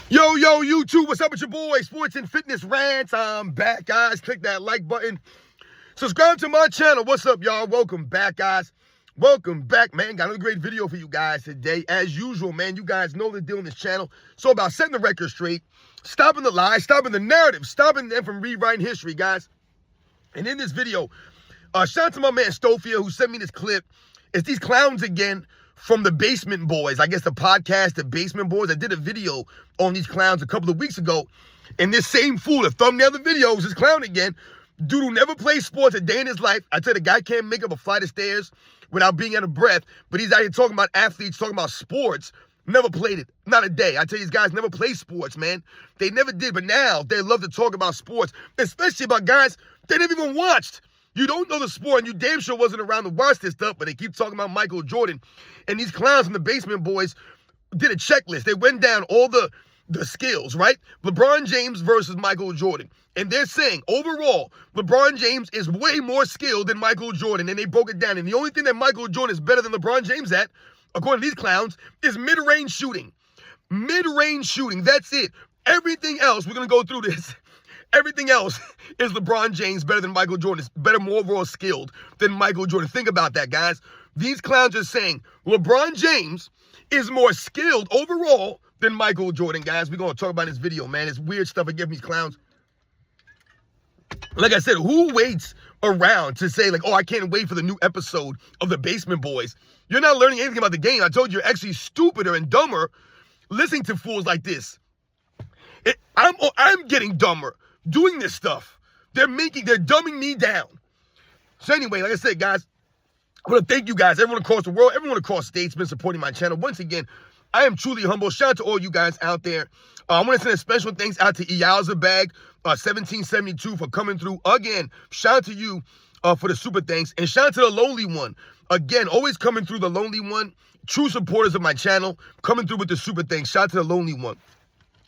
Yo, YouTube, what's up with your boy? Sports and Fitness Rants. I'm back, guys. Click that like button. Subscribe to my channel. What's up, y'all? Welcome back, guys. Welcome back, man. Got another great video for you guys today. As usual, man, you guys know the deal on this channel. So about setting the record straight, stopping the lies, stopping the narrative, stopping them from rewriting history, guys. And in this video, shout out to my man Stofia, who sent me this clip. It's these clowns again from the Basement Boys. I guess the podcast, the Basement Boys. I did a video on these clowns a couple of weeks ago. And this same fool, the thumbnail of the video was this clown again. Dude who never played sports a day in his life. I tell you, the guy can't make up a flight of stairs without being out of breath. But he's out here talking about athletes, talking about sports. Never played it. Not a day. I tell you, these guys never played sports, man. They never did. But now they love to talk about sports, especially about guys they never even watched. You don't know the sport, and you damn sure wasn't around to watch this stuff, but they keep talking about Michael Jordan. And these clowns from the Basement Boys did a checklist. They went down all the skills, right? LeBron James versus Michael Jordan. And they're saying, overall, LeBron James is way more skilled than Michael Jordan. And they broke it down. And the only thing that Michael Jordan is better than LeBron James at, according to these clowns, is mid-range shooting. Mid-range shooting. That's it. Everything else, we're going to go through this. Everything else is LeBron James better than Michael Jordan. Is better, more overall skilled than Michael Jordan. Think about that, guys. These clowns are saying LeBron James is more skilled overall than Michael Jordan, guys. We're going to talk about this video, man. It's weird stuff I give these clowns. Like I said, who waits around to say, like, oh, I can't wait for the new episode of the Basement Boys? You're not learning anything about the game. I told you, you're actually stupider and dumber listening to fools like this. I'm getting dumber doing this stuff. They're dumbing me down. So anyway, like I said, guys, I want to thank you guys, everyone across the world, everyone across states been supporting my channel. Once again, I am truly humble. Shout out to all you guys out there. I want to send a special thanks out to Bag 1772 for coming through again. Shout out to you for the super thanks. And shout out to the Lonely One. Again, always coming through, the Lonely One. True supporters of my channel, coming through with the super thanks. Shout out to the Lonely One.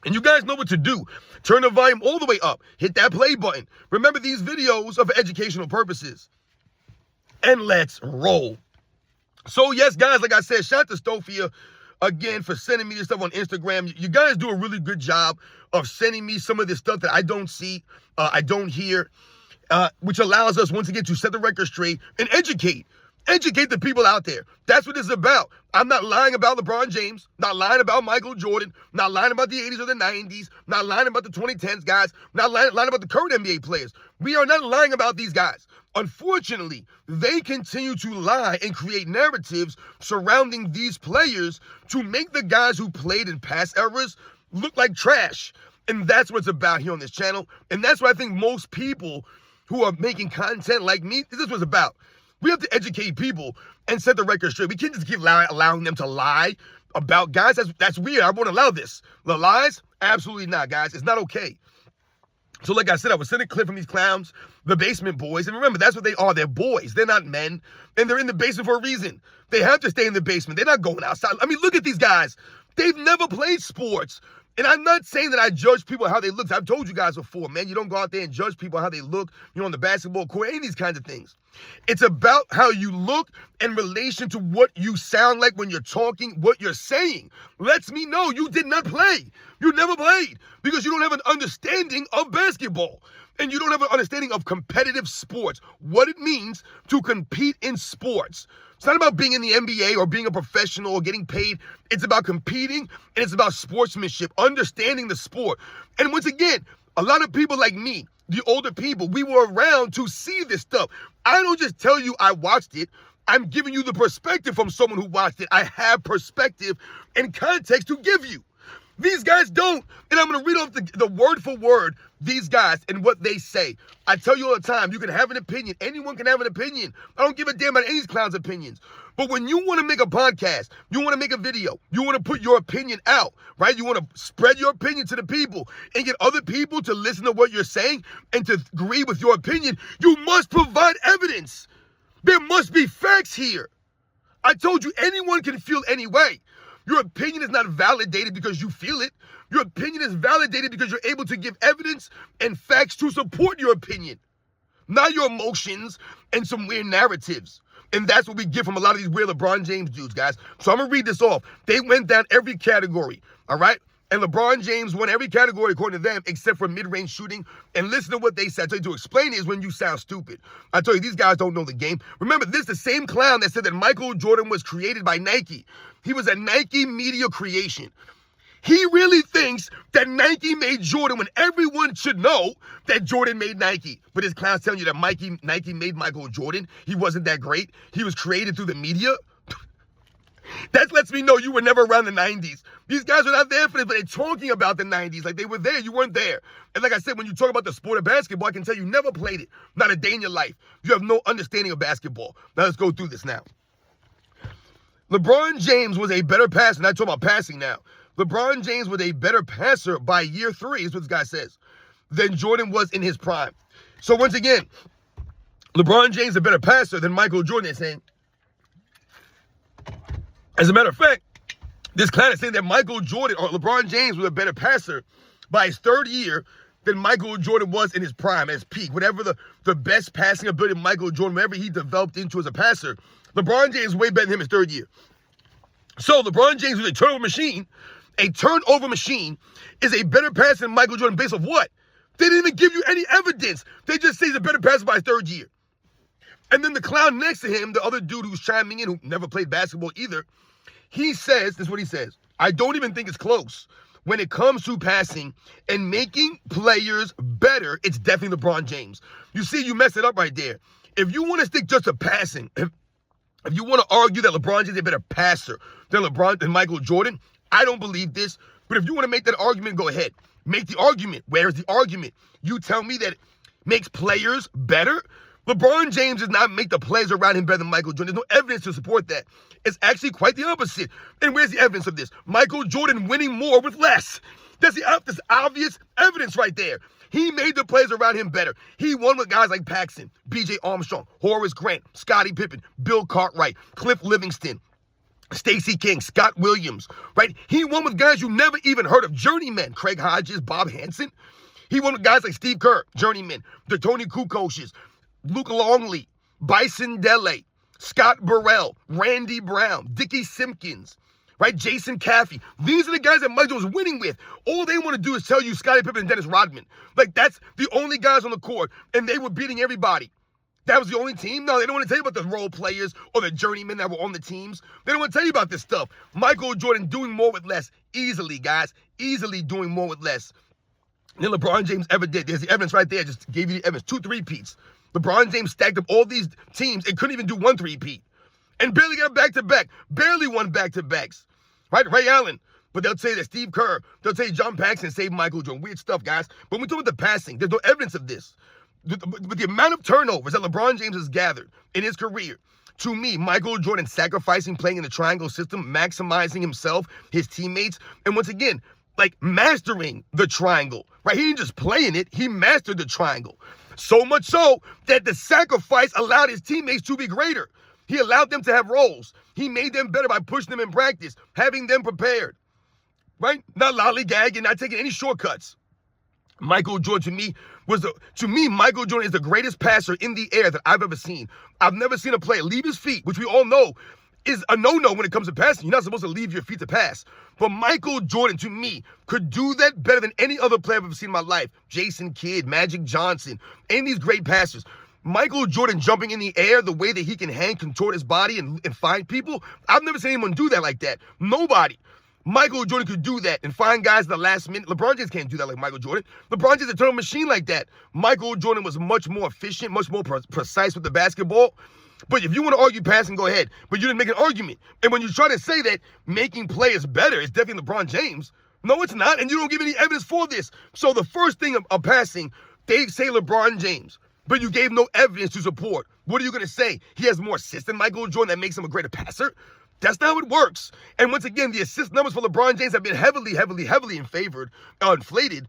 And you guys know what to do. Turn the volume all the way up. Hit that play button. Remember, these videos are for educational purposes. And let's roll. So, yes, guys, like I said, shout out to Stofia again for sending me this stuff on Instagram. You guys do a really good job of sending me some of this stuff that I don't see, I don't hear, which allows us, once again, to set the record straight and educate. Educate the people out there. That's what this is about. I'm not lying about LeBron James, not lying about Michael Jordan, not lying about the 80s or the 90s, not lying about the 2010s guys, not lying about the current NBA players. We are not lying about these guys. Unfortunately, they continue to lie and create narratives surrounding these players to make the guys who played in past eras look like trash. And that's what it's about here on this channel. And that's what I think most people who are making content like me, this is what it's about. We have to educate people and set the record straight. We can't just keep allowing them to lie about guys. That's weird. I won't allow this. The lies? Absolutely not, guys. It's not okay. So like I said, I was sending a clip from these clowns, the Basement Boys. And remember, that's what they are. They're boys. They're not men. And they're in the basement for a reason. They have to stay in the basement. They're not going outside. I mean, look at these guys. They've never played sports. And I'm not saying that I judge people how they look. I've told you guys before, man, you don't go out there and judge people how they look, on the basketball court, any of these kinds of things. It's about how you look in relation to what you sound like when you're talking, what you're saying. Lets me know you did not play. You never played because you don't have an understanding of basketball. And you don't have an understanding of competitive sports, what it means to compete in sports. It's not about being in the NBA or being a professional or getting paid. It's about competing, and it's about sportsmanship, understanding the sport. And once again, a lot of people like me, the older people, we were around to see this stuff. I don't just tell you I watched it. I'm giving you the perspective from someone who watched it. I have perspective and context to give you. These guys don't. And I'm going to read off the word for word, these guys and what they say. I tell you all the time, you can have an opinion. Anyone can have an opinion. I don't give a damn about any of these clowns' opinions. But when you want to make a podcast, you want to make a video, you want to put your opinion out, right? You want to spread your opinion to the people and get other people to listen to what you're saying and to agree with your opinion, you must provide evidence. There must be facts here. I told you anyone can feel any way. Your opinion is not validated because you feel it. Your opinion is validated because you're able to give evidence and facts to support your opinion, not your emotions and some weird narratives. And that's what we get from a lot of these weird LeBron James dudes, guys. So I'm going to read this off. They went down every category, all right? And LeBron James won every category according to them except for mid-range shooting. And listen to what they said. I tell you, to explain it is when you sound stupid. I tell you, these guys don't know the game. Remember, this is the same clown that said that Michael Jordan was created by Nike. He was a Nike media creation. He really thinks that Nike made Jordan when everyone should know that Jordan made Nike. But his clown's telling you that Nike made Michael Jordan. He wasn't that great. He was created through the media. That lets me know you were never around the 90s. These guys are not there for this, but they're talking about the 90s like they were there. You weren't there. And like I said, when you talk about the sport of basketball, I can tell you never played it. Not a day in your life. You have no understanding of basketball. Now let's go through this now. LeBron James was a better passer. Not talking about passing now. LeBron James was a better passer by year 3, is what this guy says, than Jordan was in his prime. So once again, LeBron James is a better passer than Michael Jordan is saying. As a matter of fact, this clown is saying that Michael Jordan or LeBron James was a better passer by his 3rd year than Michael Jordan was in his prime, at his peak. Whatever the best passing ability of Michael Jordan, whatever he developed into as a passer, LeBron James is way better than him his 3rd year. So LeBron James was a turnover machine. A turnover machine is a better passer than Michael Jordan based off what? They didn't even give you any evidence. They just say he's a better passer by his 3rd year. And then the clown next to him, the other dude who's chiming in, who never played basketball either, he says, this is what he says, I don't even think it's close. When it comes to passing and making players better, it's definitely LeBron James. You see, you messed it up right there. If you want to stick just to passing, if you want to argue that LeBron James is a better passer than Michael Jordan, I don't believe this. But if you want to make that argument, go ahead. Make the argument. Where's the argument? You tell me that it makes players better? LeBron James does not make the players around him better than Michael Jordan. There's no evidence to support that. It's actually quite the opposite. And where's the evidence of this? Michael Jordan winning more with less. That's obvious evidence right there. He made the players around him better. He won with guys like Paxson, B.J. Armstrong, Horace Grant, Scottie Pippen, Bill Cartwright, Cliff Livingston, Stacey King, Scott Williams, right? He won with guys you never even heard of, journeymen, Craig Hodges, Bob Hansen. He won with guys like Steve Kerr, journeymen, the Tony Kukoshes, Luke Longley, Bison Dele, Scott Burrell, Randy Brown, Dickie Simpkins, right? Jason Caffey. These are the guys that Michael was winning with. All they want to do is tell you Scottie Pippen and Dennis Rodman. Like, that's the only guys on the court, and they were beating everybody. That was the only team? No, they don't want to tell you about the role players or the journeymen that were on the teams. They don't want to tell you about this stuff. Michael Jordan doing more with less. Easily, guys. Easily doing more with less than LeBron James ever did. There's the evidence right there. I just gave you the evidence. 2 3-peats. LeBron James stacked up all these teams and couldn't even do 1 3-peat. And barely got back-to-back. Barely won back-to-backs. Right? Ray Allen. But they'll say that Steve Kerr. They'll say John Paxson saved Michael Jordan. Weird stuff, guys. But when we talk about the passing, there's no evidence of this. With the amount of turnovers that LeBron James has gathered in his career, to me, Michael Jordan sacrificing playing in the triangle system, maximizing himself, his teammates, and once again, like mastering the triangle, right? He didn't just play in it, he mastered the triangle. So much so that the sacrifice allowed his teammates to be greater. He allowed them to have roles. He made them better by pushing them in practice, having them prepared, right? Not lollygagging, not taking any shortcuts. Michael Jordan, to me, Michael Jordan is the greatest passer in the air that I've ever seen. I've never seen a player leave his feet, which we all know is a no-no when it comes to passing. You're not supposed to leave your feet to pass. But Michael Jordan, to me, could do that better than any other player I've ever seen in my life. Jason Kidd, Magic Johnson, any of these great passers. Michael Jordan jumping in the air, the way that he can hang, contort his body and find people, I've never seen anyone do that like that. Nobody. Michael Jordan could do that and find guys at the last minute. LeBron James can't do that like Michael Jordan. LeBron James is a turnover machine like that. Michael Jordan was much more efficient, much more precise with the basketball. But if you want to argue passing, go ahead. But you didn't make an argument. And when you try to say that making players better is definitely LeBron James, no, it's not. And you don't give any evidence for this. So the first thing of passing, they say LeBron James. But you gave no evidence to support. What are you going to say? He has more assists than Michael Jordan that makes him a greater passer? That's not how it works. And once again, the assist numbers for LeBron James have been heavily inflated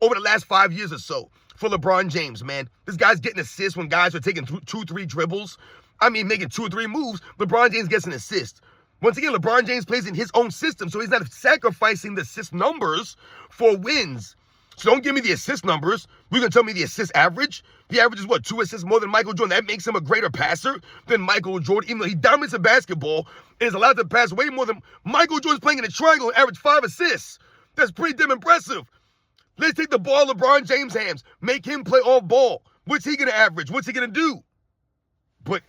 over the last 5 years or so for LeBron James, man. This guy's getting assists when guys are taking 2-3 dribbles. I mean, making 2 or 3 moves. LeBron James gets an assist. Once again, LeBron James plays in his own system, so he's not sacrificing the assist numbers for wins. So don't give me the assist numbers. You're going to tell me the assist average? The average is what, 2 assists more than Michael Jordan? That makes him a greater passer than Michael Jordan, even though he dominates the basketball and is allowed to pass way more than Michael Jordan's playing in a triangle and average 5 assists. That's pretty damn impressive. Let's take the ball LeBron James' hands. Make him play off ball. What's he going to average? What's he going to do? But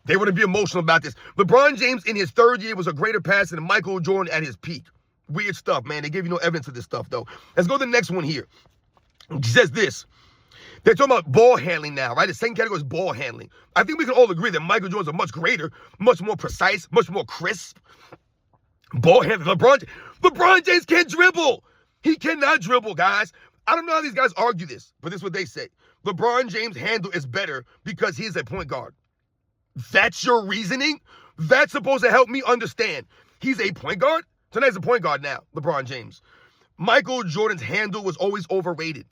they wouldn't be emotional about this. LeBron James in his third year was a greater passer than Michael Jordan at his peak. Weird stuff, man. They give you no evidence of this stuff, though. Let's go to the next one here. It says this. They're talking about ball handling now, right? The second category is ball handling. I think we can all agree that Michael Jordan's a much greater, much more precise, much more crisp ball handling. LeBron James can't dribble. He cannot dribble, guys. I don't know how these guys argue this, but this is what they say. LeBron James' handle is better because he's a point guard. That's your reasoning? That's supposed to help me understand. He's a point guard? Tonight's a point guard now, LeBron James. Michael Jordan's handle was always overrated.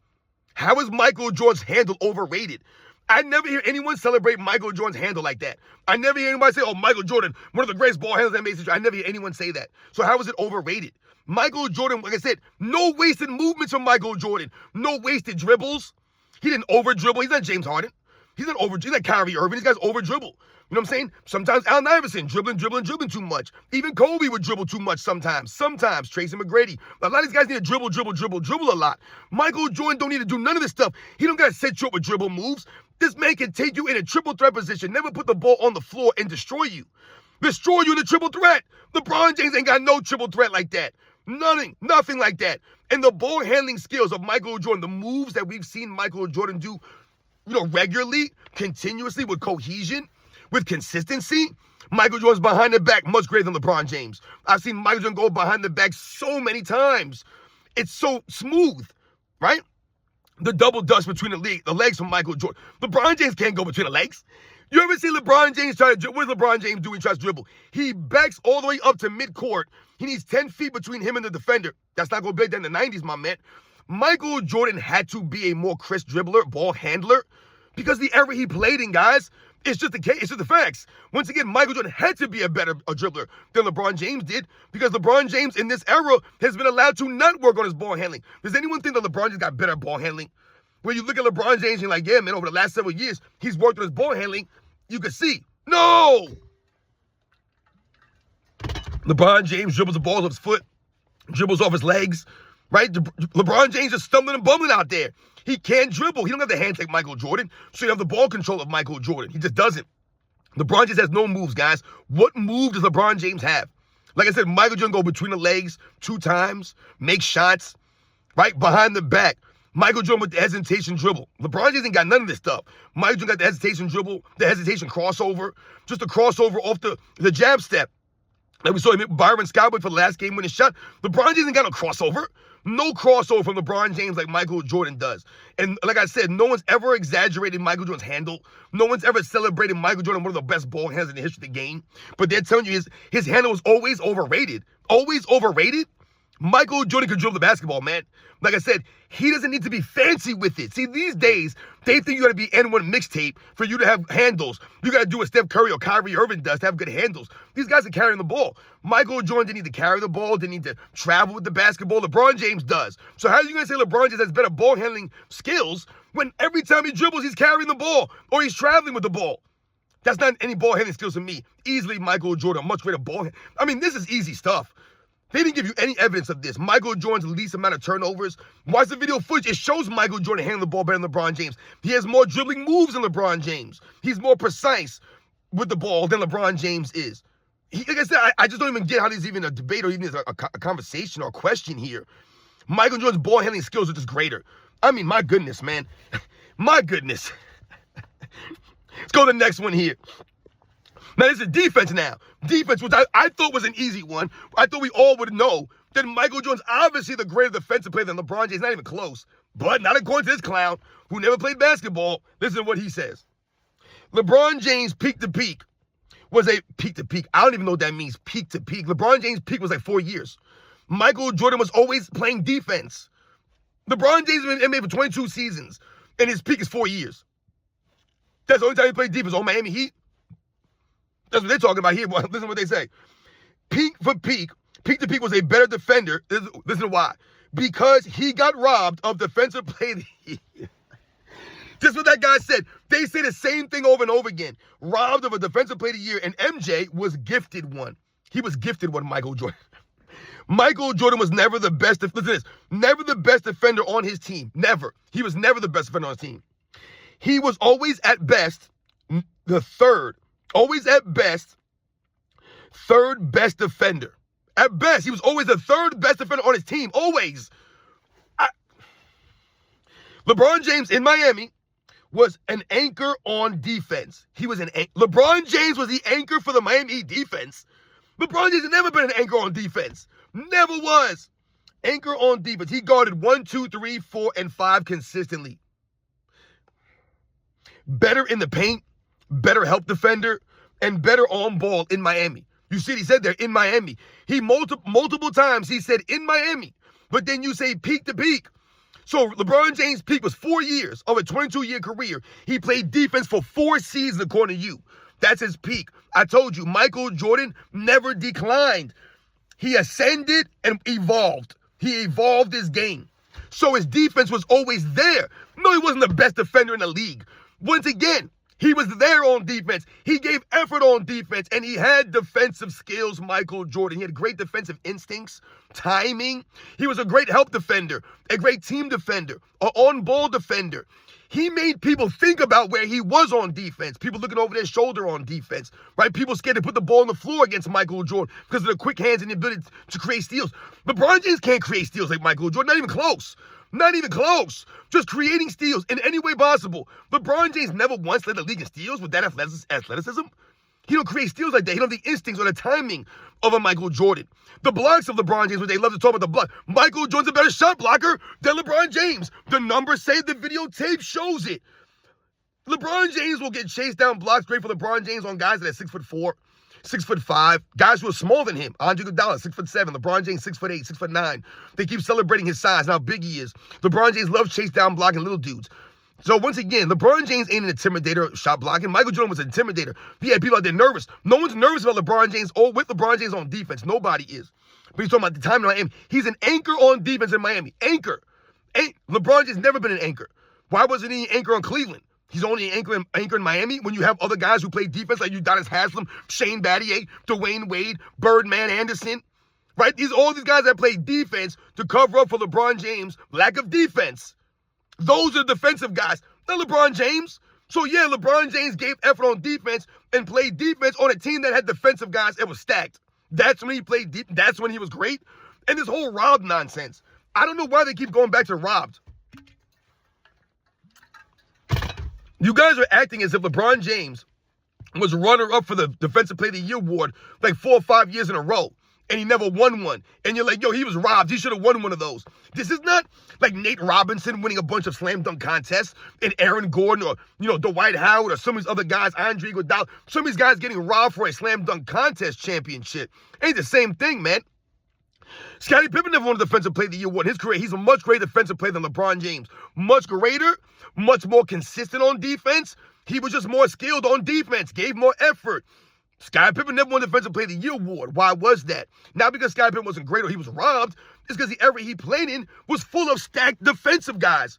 How is Michael Jordan's handle overrated? I never hear anyone celebrate Michael Jordan's handle like that. I never hear anybody say, oh, Michael Jordan, one of the greatest ball handlers that made history. I never hear anyone say that. So how is it overrated? Michael Jordan, like I said, no wasted movements from Michael Jordan. No wasted dribbles. He didn't over dribble. He's not James Harden. He's not Kyrie Irving. These guys over dribble. You know what I'm saying? Sometimes Allen Iverson dribbling too much. Even Kobe would dribble too much sometimes. Sometimes Tracy McGrady. A lot of these guys need to dribble a lot. Michael Jordan don't need to do none of this stuff. He don't got to set you up with dribble moves. This man can take you in a triple threat position, never put the ball on the floor and destroy you. Destroy you in a triple threat. LeBron James ain't got no triple threat like that. Nothing like that. And the ball handling skills of Michael Jordan, the moves that we've seen Michael Jordan do, regularly, continuously, with cohesion, with consistency, Michael Jordan's behind the back much greater than LeBron James. I've seen Michael Jordan go behind the back so many times. It's so smooth, right? The double dust between the legs from Michael Jordan. LeBron James can't go between the legs. You ever see LeBron James try to dribble? What does LeBron James do when he tries to dribble? He backs all the way up to midcourt. He needs 10 feet between him and the defender. That's not going to be like that in the 90s, my man. Michael Jordan had to be a more crisp dribbler, ball handler, because the era he played in, guys, it's just the case. It's just the facts. Once again, Michael Jordan had to be a better dribbler than LeBron James did, because LeBron James in this era has been allowed to not work on his ball handling. Does anyone think that LeBron James got better ball handling? When you look at LeBron James, you're like, yeah, man, over the last several years, he's worked on his ball handling. You can see. No! LeBron James dribbles the ball off his foot, dribbles off his legs, right? LeBron James is stumbling and bumbling out there. He can't dribble. He don't have the hands like Michael Jordan, so he have the ball control of Michael Jordan. He just doesn't. LeBron James has no moves, guys. What move does LeBron James have? Like I said, Michael Jordan go between the legs 2 times, make shots, right? Behind the back. Michael Jordan with the hesitation dribble. LeBron James ain't got none of this stuff. Michael Jordan got the hesitation dribble, the hesitation crossover, just a crossover off the jab step. Like we saw him hit Byron Scott for the last game winning shot. LeBron James ain't got no crossover. No crossover from LeBron James like Michael Jordan does. And like I said, no one's ever exaggerated Michael Jordan's handle. No one's ever celebrated Michael Jordan, one of the best ball handlers in the history of the game. But they're telling you his handle was always overrated. Always overrated? Michael Jordan could dribble the basketball, man. Like I said, he doesn't need to be fancy with it. See, these days, they think you got to be N1 mixtape for you to have handles. You got to do what Steph Curry or Kyrie Irving does to have good handles. These guys are carrying the ball. Michael Jordan didn't need to carry the ball, didn't need to travel with the basketball. LeBron James does. So how are you going to say LeBron James has better ball handling skills when every time he dribbles, he's carrying the ball or he's traveling with the ball? That's not any ball handling skills to me. Easily Michael Jordan, much greater ball handling. I mean, this is easy stuff. They didn't give you any evidence of this. Michael Jordan's least amount of turnovers. Watch the video footage. It shows Michael Jordan handling the ball better than LeBron James. He has more dribbling moves than LeBron James. He's more precise with the ball than LeBron James is. Like I said, I just don't even get how there's even a debate or even a conversation or a question here. Michael Jordan's ball handling skills are just greater. I mean, my goodness, man. My goodness. Let's go to the next one here. Now, this is defense now. Defense, which I thought was an easy one. I thought we all would know that Michael Jordan's obviously the greater defensive player than LeBron James. Not even close. But not according to this clown who never played basketball. Listen to what he says. LeBron James peak to peak was a peak to peak. I don't even know what that means, peak to peak. LeBron James' peak was like 4 years. Michael Jordan was always playing defense. LeBron James has been in the NBA for 22 seasons, and his peak is 4 years. That's the only time he played defense on Miami Heat. That's what they're talking about here. Listen to what they say. Peak for peak to peak was a better defender. Listen to why. Because he got robbed of defensive play of the year. This is what that guy said. They say the same thing over and over again. Robbed of a defensive play of the year, and MJ was gifted one. He was gifted one, Michael Jordan. Michael Jordan was never the best. Listen to this. Never the best defender on his team. Never. He was never the best defender on his team. He was always at best the third. Always at best third best defender. At best, he was always the third best defender on his team. Always. LeBron James in Miami was an anchor on defense. LeBron James was the anchor for the Miami Heat defense. LeBron James has never been an anchor on defense. Never was. Anchor on defense. He guarded 1, 2, 3, 4, and 5 consistently. Better in the paint, better help defender, and better on ball in Miami. You see, he said there, in Miami. He multiple times he said in Miami, but then you say peak to peak. So LeBron James' peak was 4 years of a 22-year career. He played defense for 4 seasons, according to you. That's his peak. I told you, Michael Jordan never declined. He ascended and evolved. He evolved his game. So his defense was always there. No, he wasn't the best defender in the league. Once again, he was there on defense. He gave effort on defense, and he had defensive skills, Michael Jordan. He had great defensive instincts, timing. He was a great help defender, a great team defender, an on-ball defender. He made people think about where he was on defense. People looking over their shoulder on defense, right? People scared to put the ball on the floor against Michael Jordan because of the quick hands and the ability to create steals. LeBron James can't create steals like Michael Jordan, not even close. Not even close. Just creating steals in any way possible. LeBron James never once led the league in steals with that athleticism. He don't create steals like that. He don't have the instincts or the timing of a Michael Jordan. The blocks of LeBron James, when they love to talk about the block, Michael Jordan's a better shot blocker than LeBron James. The numbers say, the videotape shows it. LeBron James will get chased down blocks. Great for LeBron James on guys that are 6'4", 6'5", guys who are smaller than him. Andre Iguodala, 6'7", LeBron James, 6'8", 6'9". They keep celebrating his size and how big he is. LeBron James loves chase down blocking little dudes. So once again, LeBron James ain't an intimidator shot blocking. Michael Jordan was an intimidator. He had people out there nervous. No one's nervous about LeBron James or with LeBron James on defense. Nobody is. But he's talking about the time in Miami. He's an anchor on defense in Miami. Anchor. LeBron James never been an anchor. Why wasn't he an anchor on Cleveland? He's only an anchor in Miami when you have other guys who play defense like Udonis Haslem, Shane Battier, Dwayne Wade, Birdman Anderson. Right? All these guys that play defense to cover up for LeBron James' lack of defense. Those are defensive guys, not LeBron James. So yeah, LeBron James gave effort on defense and played defense on a team that had defensive guys and was stacked. That's when he played deep. That's when he was great. And this whole robbed nonsense. I don't know why they keep going back to robbed. You guys are acting as if LeBron James was runner-up for the Defensive Player of the Year award like 4 or 5 years in a row. And he never won one. And you're like, yo, he was robbed. He should have won one of those. This is not like Nate Robinson winning a bunch of slam dunk contests and Aaron Gordon or, Dwight Howard or some of these other guys, Andre Iguodala. Some of these guys getting robbed for a slam dunk contest championship. Ain't the same thing, man. Scottie Pippen never won a Defensive Player of the Year award in his career. He's a much greater defensive player than LeBron James. Much greater, much more consistent on defense. He was just more skilled on defense, gave more effort. Scottie Pippen never won a Defensive Player of the Year award. Why was that? Not because Scottie Pippen wasn't great or he was robbed. It's because the era he played in was full of stacked defensive guys.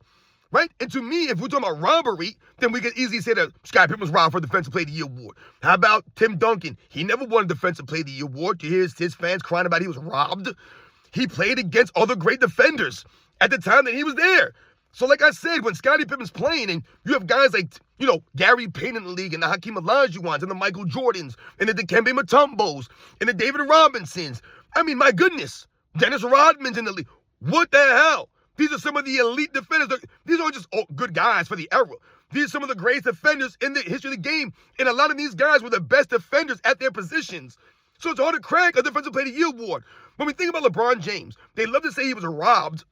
Right? And to me, if we're talking about robbery, then we can easily say that Scottie Pippen was robbed for the Defensive Player of the Year award. How about Tim Duncan? He never won a Defensive Player of the Year award. You hear his fans crying about he was robbed. He played against other great defenders at the time that he was there. So like I said, when Scottie Pippen's playing and you have guys like, Gary Payton in the league and the Hakeem Olajuwons and the Michael Jordans and the Dikembe Mutombos and the David Robinsons. I mean, my goodness, Dennis Rodman's in the league. What the hell? These are some of the elite defenders. These aren't just good guys for the era. These are some of the greatest defenders in the history of the game. And a lot of these guys were the best defenders at their positions. So it's hard to crack a Defensive Player of the Year award. When we think about LeBron James, they love to say he was robbed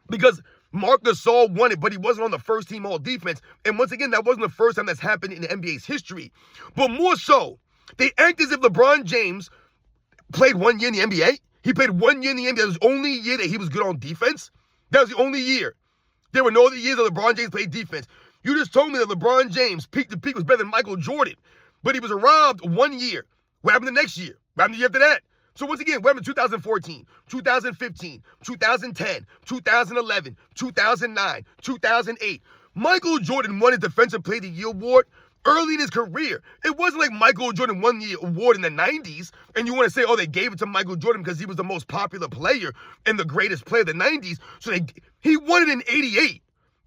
because Marc Gasol won it, but he wasn't on the first team all defense. And once again, that wasn't the first time that's happened in the NBA's history. But more so, they act as if LeBron James played 1 year in the NBA. He played 1 year in the NBA. That was the only year that he was good on defense. That was the only year. There were no other years that LeBron James played defense. You just told me that LeBron James, peak to peak, was better than Michael Jordan. But he was robbed 1 year. What happened the next year? What happened the year after that? So once again, what happened in 2014, 2015, 2010, 2011, 2009, 2008? Michael Jordan won his Defensive Player of the Year award early in his career. It wasn't like Michael Jordan won the award in the 90s, and you want to say, oh, they gave it to Michael Jordan because he was the most popular player and the greatest player of the 90s. So he won it in 88.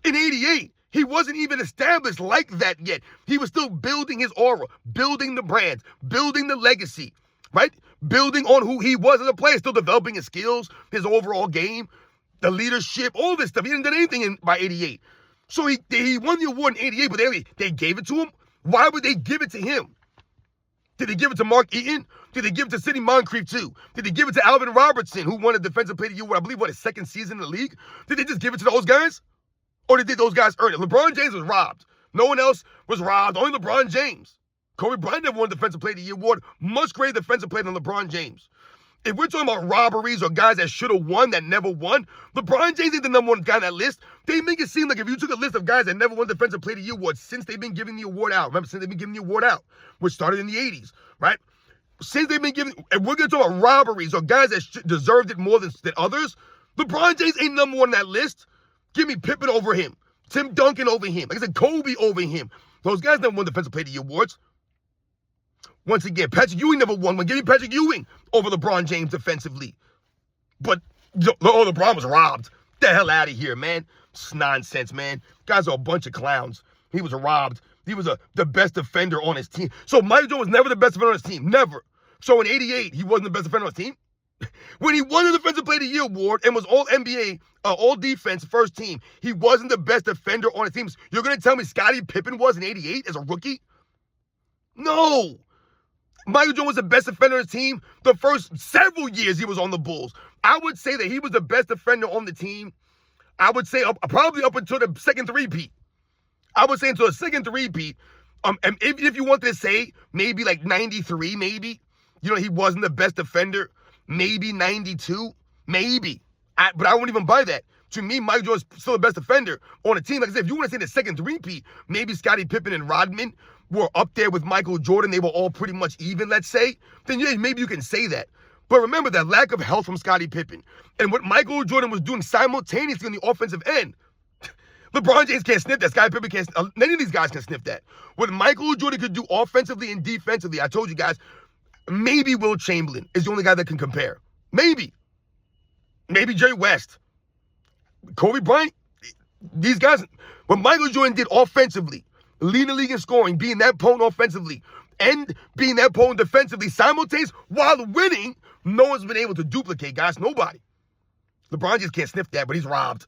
In 88, he wasn't even established like that yet. He was still building his aura, building the brands, building the legacy, right? Building on who he was as a player, still developing his skills, his overall game, the leadership, all this stuff. He didn't do anything by 88. So he won the award in 88, but they gave it to him. Why would they give it to him? Did they give it to Mark Eaton? Did they give it to Sidney Moncrief too? Did they give it to Alvin Robertson, who won a Defensive Player of the Year, I believe, his second season in the league? Did they just give it to those guys? Or did those guys earn it? LeBron James was robbed. No one else was robbed. Only LeBron James. Kobe Bryant never won Defensive Player of the Year award. Much greater defensive player than LeBron James. If we're talking about robberies or guys that should have won that never won, LeBron James ain't the number one guy on that list. They make it seem like if you took a list of guys that never won Defensive Player of the Year award since they've been giving the award out, remember, since they've been giving the award out, which started in the 80s, right? Since they've been giving, and we're going to talk about robberies or guys that deserved it more than others, LeBron James ain't number one on that list. Give me Pippen over him. Tim Duncan over him. Like I said, Kobe over him. Those guys never won Defensive Player of the Year awards. Once again, Patrick Ewing never won one. Give me Patrick Ewing over LeBron James defensively. But, LeBron was robbed. Get the hell out of here, man. It's nonsense, man. Guys are a bunch of clowns. He was robbed. He was the best defender on his team. So Michael Jordan was never the best defender on his team. Never. So in 88, he wasn't the best defender on his team. When he won the Defensive Player of the Year award and was all NBA, all defense, first team, he wasn't the best defender on his team. You're going to tell me Scottie Pippen was in 88 as a rookie? No. Michael Jordan was the best defender on his team the first several years he was on the Bulls. I would say that he was the best defender on the team. I would say probably up until the second three-peat. I would say until the second three-peat. And if you wanted to say maybe like 93, maybe, he wasn't the best defender. Maybe 92, maybe. But I wouldn't even buy that. To me, Michael Jordan's still the best defender on a team. Like I said, if you want to say the second three-peat, maybe Scottie Pippen and Rodman were up there with Michael Jordan. They were all pretty much even, let's say. Then yeah, maybe you can say that. But remember that lack of health from Scottie Pippen and what Michael Jordan was doing simultaneously on the offensive end. LeBron James can't sniff that. Scottie Pippen can't. None of these guys can sniff that. What Michael Jordan could do offensively and defensively, I told you guys, maybe Will Chamberlain is the only guy that can compare. Maybe. Maybe Jerry West. Kobe Bryant. These guys, what Michael Jordan did offensively, leading the league in scoring, being that potent offensively, and being that potent defensively, simultaneously, while winning, no one's been able to duplicate, guys. Nobody. LeBron just can't sniff that, but he's robbed.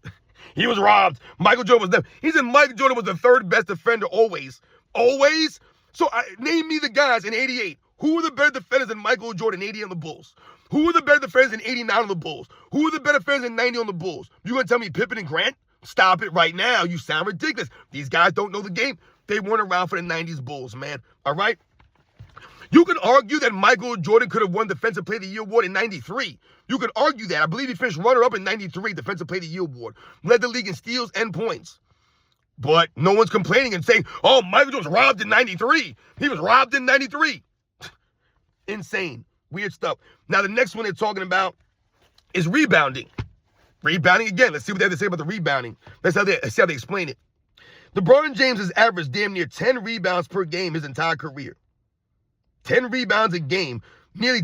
He was robbed. Michael Jordan was he said Michael Jordan was the third best defender always. Always? So name me the guys in 88. Who were the better defenders than Michael Jordan in 80 on the Bulls? Who were the better defenders in 89 on the Bulls? Who were the better defenders in 90 on the Bulls? You gonna tell me Pippen and Grant? Stop it right now. You sound ridiculous. These guys don't know the game. They weren't around for the 90s Bulls, man. All right? You can argue that Michael Jordan could have won Defensive Player of the Year award in 93. You could argue that. I believe he finished runner-up in 93, Defensive Player of the Year award. Led the league in steals and points. But no one's complaining and saying, oh, Michael Jordan was robbed in 93. He was robbed in 93. Insane. Weird stuff. Now, the next one they're talking about is rebounding. Rebounding again. Let's see what they have to say about the rebounding. Let's see how they explain it. LeBron James has averaged damn near 10 rebounds per game his entire career. 10 rebounds a game. Nearly.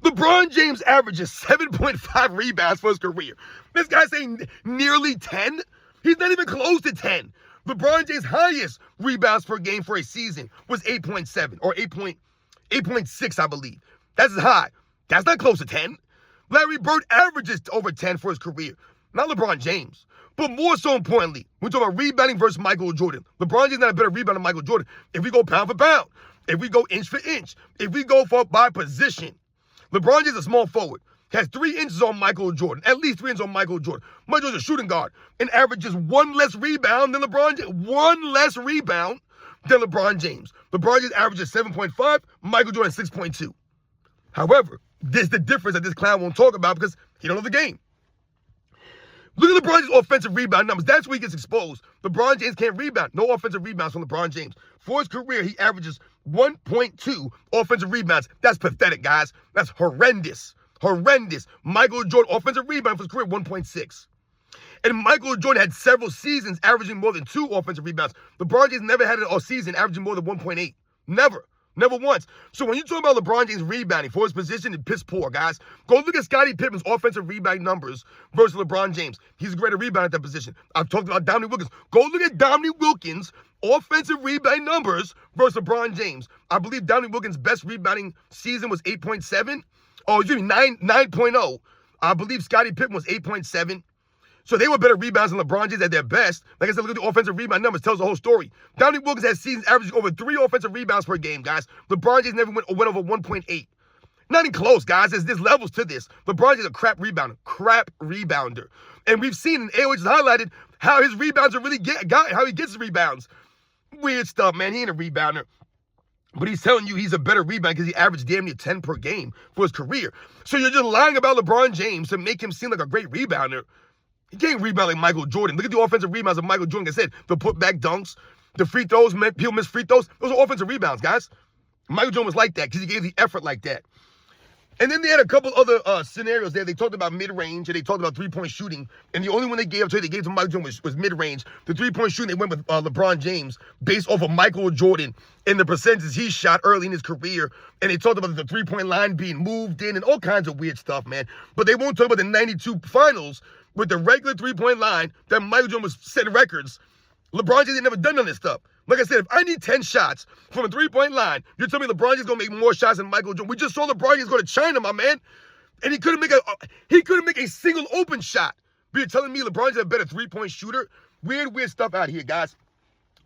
LeBron James averages 7.5 rebounds for his career. This guy's saying nearly 10? He's not even close to 10. LeBron James' highest rebounds per game for a season was 8.7 or 8.6, I believe. That's high. That's not close to 10. Larry Bird averages over 10 for his career. Not LeBron James. But more so importantly, we're talking about rebounding versus Michael Jordan. LeBron James is not a better rebounder than Michael Jordan. If we go pound for pound, if we go inch for inch, if we go by position, LeBron James is a small forward. Has 3 inches on Michael Jordan, at least 3 inches on Michael Jordan. Michael Jordan's a shooting guard and averages 1 less rebound than LeBron James. 1 less rebound than LeBron James. LeBron James averages 7.5, Michael Jordan 6.2. However, this is the difference that this clown won't talk about because he don't know the game. Look at LeBron James' offensive rebound numbers. That's where he gets exposed. LeBron James can't rebound. No offensive rebounds from LeBron James. For his career, he averages 1.2 offensive rebounds. That's pathetic, guys. That's horrendous. Horrendous. Michael Jordan, offensive rebound for his career, 1.6. And Michael Jordan had several seasons averaging more than 2 offensive rebounds. LeBron James never had it all season averaging more than 1.8. Never. Never once. So when you talk about LeBron James rebounding for his position, it's piss poor, guys. Go look at Scottie Pippen's offensive rebound numbers versus LeBron James. He's a greater rebounder at that position. I've talked about Dominique Wilkins. Go look at Dominique Wilkins' offensive rebound numbers versus LeBron James. I believe Dominique Wilkins' best rebounding season was 8.7. Oh, excuse me, 9.0. I believe Scottie Pippen was 8.7. So they were better rebounds than LeBron James at their best. Like I said, look at the offensive rebound numbers. Tells the whole story. Dominique Wilkins has seasons averaging over 3 offensive rebounds per game, guys. LeBron James never went over 1.8. Not even close, guys. There's levels to this. LeBron James is a crap rebounder. Crap rebounder. And we've seen, and AOH has highlighted, how his rebounds are really how he gets his rebounds. Weird stuff, man. He ain't a rebounder. But he's telling you he's a better rebounder because he averaged damn near 10 per game for his career. So you're just lying about LeBron James to make him seem like a great rebounder. He can't rebound like Michael Jordan. Look at the offensive rebounds of Michael Jordan. Like I said, the putback dunks, the free throws, people miss free throws. Those are offensive rebounds, guys. Michael Jordan was like that because he gave the effort like that. And then they had a couple other scenarios there. They talked about mid-range and they talked about three-point shooting. And the only one they gave to Michael Jordan was mid-range. The three-point shooting, they went with LeBron James based off of Michael Jordan and the percentages he shot early in his career. And they talked about the three-point line being moved in and all kinds of weird stuff, man. But they won't talk about the 92 finals with the regular three-point line that Michael Jordan was setting records. LeBron James ain't never done none of this stuff. Like I said, if I need 10 shots from a three-point line, you're telling me LeBron James gonna make more shots than Michael Jordan. We just saw LeBron James go to China, my man, and he couldn't make a single open shot. But you're telling me LeBron James is a better three-point shooter? Weird stuff out here, guys.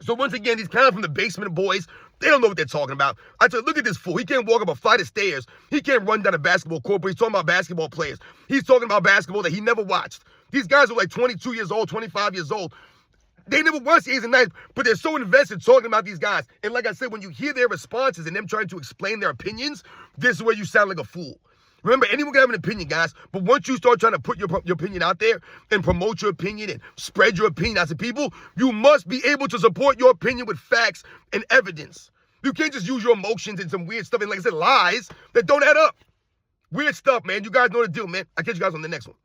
So once again, these kind of from the basement boys, they don't know what they're talking about. I tell you, look at this fool. He can't walk up a flight of stairs. He can't run down a basketball court, but he's talking about basketball players. He's talking about basketball that he never watched. These guys are like 22 years old, 25 years old. They never watched the 8s and 9s, but they're so invested talking about these guys. And like I said, when you hear their responses and them trying to explain their opinions, this is where you sound like a fool. Remember, anyone can have an opinion, guys, but once you start trying to put your opinion out there and promote your opinion and spread your opinion out to people, you must be able to support your opinion with facts and evidence. You can't just use your emotions and some weird stuff and, like I said, lies that don't add up. Weird stuff, man. You guys know the deal, man. I'll catch you guys on the next one.